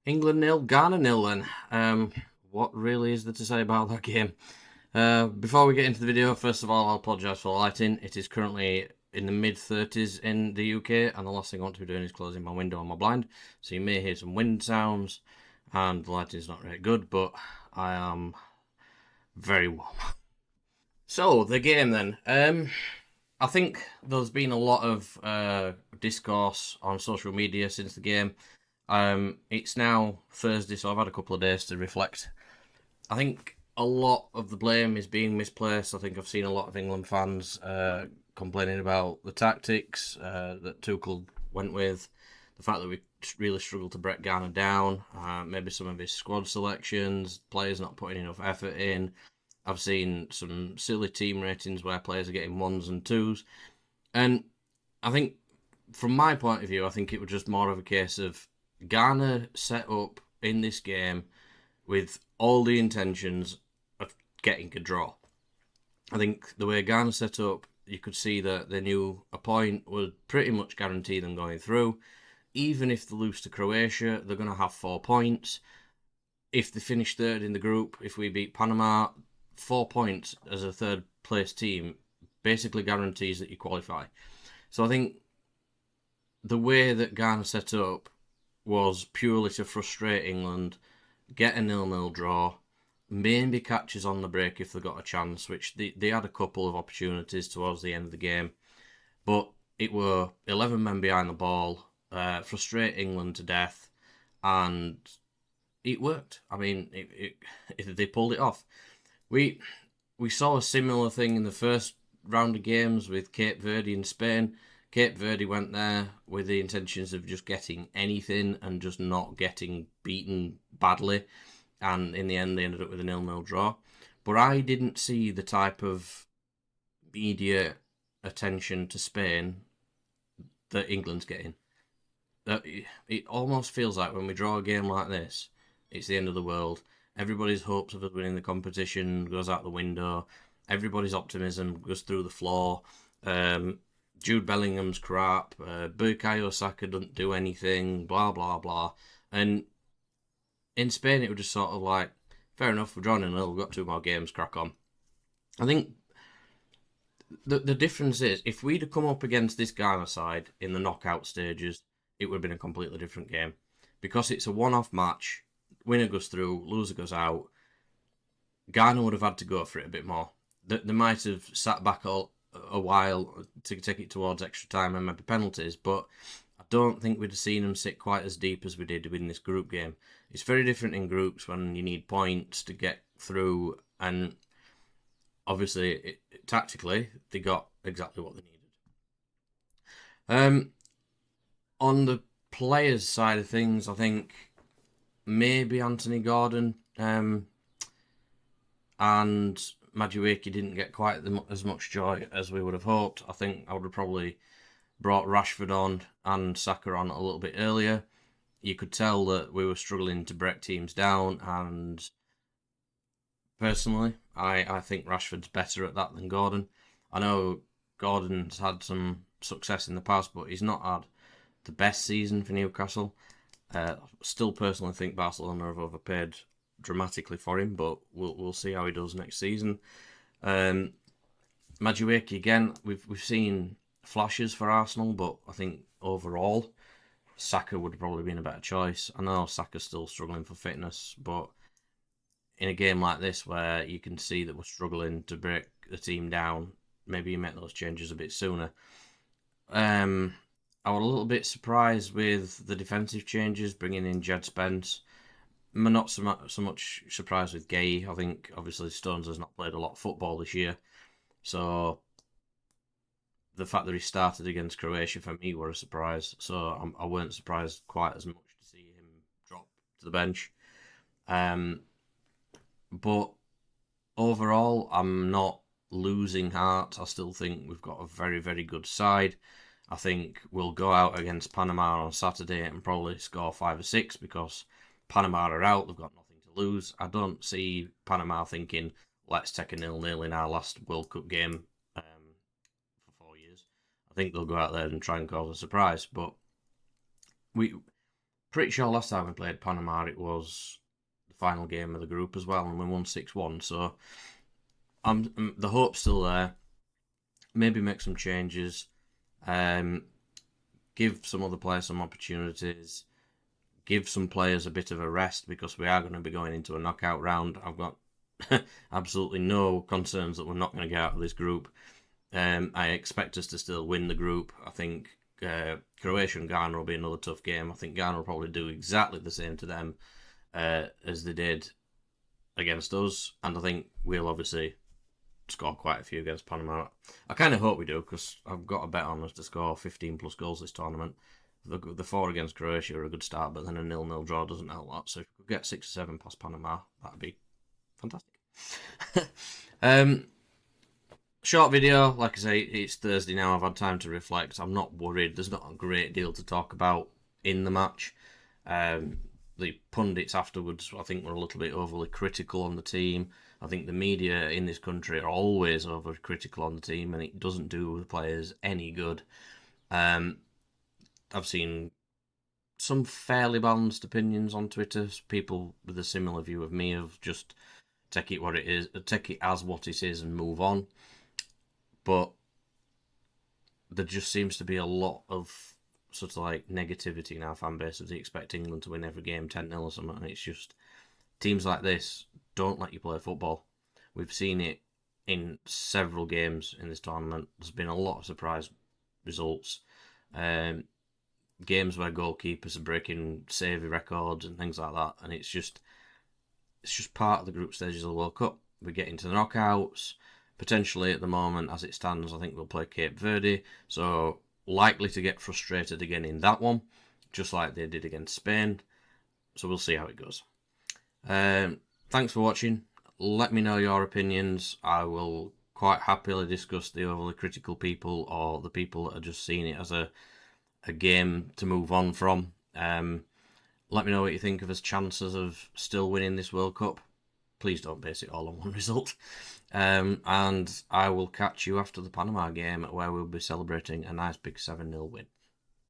England nil, Ghana nil. Then, what really is there to say about that game? Before we get into the video, first of all, I'll apologise for the lighting. It is currently in the mid-30s in the UK, and the last thing I want to be doing is closing my window on my blind. So you may hear some wind sounds, and the lighting is not very good, but I am very warm. So the game then. I think there's been a lot of discourse on social media since the game. It's now Thursday, so I've had a couple of days to reflect. I think a lot of the blame is being misplaced. I think I've seen a lot of England fans complaining about the tactics that Tuchel went with, the fact that we really struggled to break Ghana down, maybe some of his squad selections, players not putting enough effort in. I've seen some silly team ratings where players are getting ones and twos. And I think, from my point of view, I think it was just more of a case of Ghana set up in this game with all the intentions of getting a draw. I think the way Ghana set up, you could see that they knew a point would pretty much guarantee them going through. Even if they lose to Croatia, they're going to have 4 points. If they finish third in the group, if we beat Panama, 4 points as a third place team basically guarantees that you qualify. So I think the way that Ghana set up was purely to frustrate England, get a 0-0 draw, maybe catches on the break if they got a chance, which they had a couple of opportunities towards the end of the game. But it were 11 men behind the ball, frustrate England to death, and it worked. I mean, they pulled it off. We saw a similar thing in the first round of games with Cape Verde and Spain. Cape Verde went there with the intentions of just getting anything and just not getting beaten badly. And in the end, they ended up with a 0-0 draw. But I didn't see the type of media attention to Spain that England's getting. It almost feels like when we draw a game like this, it's the end of the world. Everybody's hopes of us winning the competition goes out the window. Everybody's optimism goes through the floor. Jude Bellingham's crap. Bukayo Saka doesn't do anything. Blah blah blah. And in Spain, it was just sort of like, fair enough, we're drawing in a little. We've got 2 more games. Crack on. I think the difference is if we'd have come up against this Ghana side in the knockout stages, it would have been a completely different game because it's a one-off match. Winner goes through, loser goes out. Ghana would have had to go for it a bit more. They might have sat back a while to take it towards extra time and maybe penalties, but I don't think we'd have seen them sit quite as deep as we did in this group game. It's very different in groups when you need points to get through, and obviously, tactically, they got exactly what they needed. On the players' side of things, I think maybe Anthony Gordon and Madueke didn't get quite as much joy as we would have hoped. I think I would have probably brought Rashford on and Saka on a little bit earlier. You could tell that we were struggling to break teams down, and personally, I think Rashford's better at that than Gordon. I know Gordon's had some success in the past, but he's not had the best season for Newcastle. Still personally think Barcelona have overpaid dramatically for him, but we'll see how he does next season. Madueke again, we've seen flashes for Arsenal, but I think overall Saka would have probably been a better choice. I know Saka's still struggling for fitness, but in a game like this where you can see that we're struggling to break the team down, maybe you make those changes a bit sooner. I was a little bit surprised with the defensive changes, bringing in Jed Spence. I'm not so much surprised with Gay. I think obviously Stones has not played a lot of football this year, so the fact that he started against Croatia for me were a surprise. So I weren't surprised quite as much to see him drop to the bench. But overall, I'm not losing heart. I still think we've got a very, very good side. I think we'll go out against Panama on Saturday and probably score 5 or 6 because Panama are out. They've got nothing to lose. I don't see Panama thinking, let's take a 0-0 in our last World Cup game for 4 years. I think they'll go out there and try and cause a surprise. But we Pretty sure last time we played Panama, it was the final game of the group as well, and we won 6-1. So the hope's still there. Maybe make some changes. Give some other players some opportunities. Give some players a bit of a rest because we are going to be going into a knockout round. I've got absolutely no concerns that we're not going to get out of this group. I expect us to still win the group. I think Croatia and Ghana will be another tough game. I think Ghana will probably do exactly the same to them as they did against us. And I think we'll obviously score quite a few against Panama. I kind of hope we do because I've got a bet on us to score 15 plus goals this tournament. The 4 against Croatia are a good start, but then a 0-0 draw doesn't help a lot. So if we could get 6 or 7 past Panama, that'd be fantastic. Short video, like I say, it's Thursday now. I've had time to reflect. I'm not worried. There's not a great deal to talk about in the match. The pundits afterwards, I think, were a little bit overly critical on the team. I think the media in this country are always overly critical on the team, and it doesn't do the players any good. I've seen some fairly balanced opinions on Twitter. People with a similar view of me of just take it what it is, take it as what it is, and move on. But there just seems to be a lot of sort of like negativity in our fan base as they expect England to win every game 10-0 or something. And it's just teams like this don't let you play football. We've seen it in several games in this tournament. There's been a lot of surprise results. Games where goalkeepers are breaking saving records and things like that, and it's just part of the group stages of the World Cup. We get into the knockouts. Potentially at the moment, as it stands, I think we'll play Cape Verde, so likely to get frustrated again in that one, just like they did against Spain. So we'll see how it goes. Thanks for watching. Let me know your opinions. I will quite happily discuss the overly critical people or the people that are just seeing it as a game to move on from. Let me know what you think of his chances of still winning this World Cup. Please don't base it all on one result. And I will catch you after the Panama game where we'll be celebrating a nice big 7-0 win.